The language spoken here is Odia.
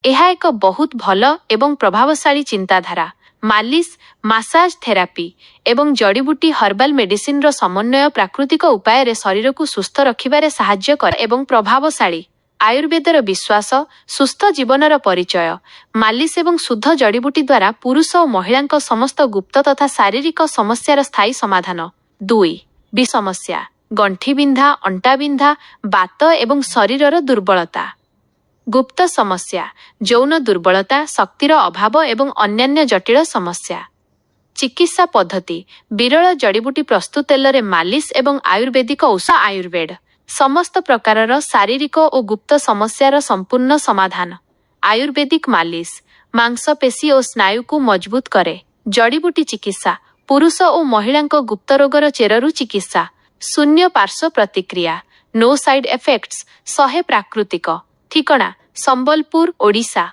ଏହା ଏକ ବହୁତ ଭଲ ଏବଂ ପ୍ରଭାବଶାଳୀ ଚିନ୍ତାଧାରା। ମାଲିସ୍, ମାସାଜ ଥେରାପି ଏବଂ ଜଡ଼ିବୁଟି ହର୍ବାଲ ମେଡିସିନର ସମନ୍ୱୟ ପ୍ରାକୃତିକ ଉପାୟରେ ଶରୀରକୁ ସୁସ୍ଥ ରଖିବାରେ ସାହାଯ୍ୟ କରେ ଏବଂ ପ୍ରଭାବଶାଳୀ। ଆୟୁର୍ବେଦର ବିଶ୍ୱାସ, ସୁସ୍ଥ ଜୀବନର ପରିଚୟ। ମାଲିସ୍ ଏବଂ ଶୁଦ୍ଧ ଜଡ଼ିବୁଟି ଦ୍ୱାରା ପୁରୁଷ ଓ ମହିଳାଙ୍କ ସମସ୍ତ ଗୁପ୍ତ ତଥା ଶାରୀରିକ ସମସ୍ୟାର ସ୍ଥାୟୀ ସମାଧାନ। 2. ସମସ୍ୟା, ଗଣ୍ଠିବିନ୍ଧା, ଅଣ୍ଟାବିନ୍ଧା, ବାତ ଏବଂ ଶରୀରର ଦୁର୍ବଳତା। ଗୁପ୍ତ ସମସ୍ୟା, ଯୌନ ଦୁର୍ବଳତା, ଶକ୍ତିର ଅଭାବ ଏବଂ ଅନ୍ୟାନ୍ୟ ଜଟିଳ ସମସ୍ୟା। ଚିକିତ୍ସା ପଦ୍ଧତି, ବିରଳ ଜଡ଼ିବୁଟି ପ୍ରସ୍ତୁତ ତେଲରେ ମାଲିସ୍ ଏବଂ ଆୟୁର୍ବେଦିକ ଔଷଧ। ଆୟୁର୍ବେଦ ସମସ୍ତ ପ୍ରକାରର ଶାରୀରିକ ଓ ଗୁପ୍ତ ସମସ୍ୟାର ସମ୍ପୂର୍ଣ୍ଣ ସମାଧାନ। ଆୟୁର୍ବେଦିକ ମାଲିସ୍ ମାଂସପେଶୀ ଓ ସ୍ନାୟୁକୁ ମଜବୁତ କରେ। ଜଡ଼ିବୁଟି ଚିକିତ୍ସା, ପୁରୁଷ ଓ ମହିଳାଙ୍କ ଗୁପ୍ତ ରୋଗର ଚେରରୁ ଚିକିତ୍ସା। ଶୂନ୍ୟ ପାର୍ଶ୍ୱ ପ୍ରତିକ୍ରିୟା, ନୋ ସାଇଡ୍ ଏଫେକ୍ଟସ୍, 100 ପ୍ରାକୃତିକ। ଠିକଣା ସମ୍ବଲପୁର, ଓଡ଼ିଶା।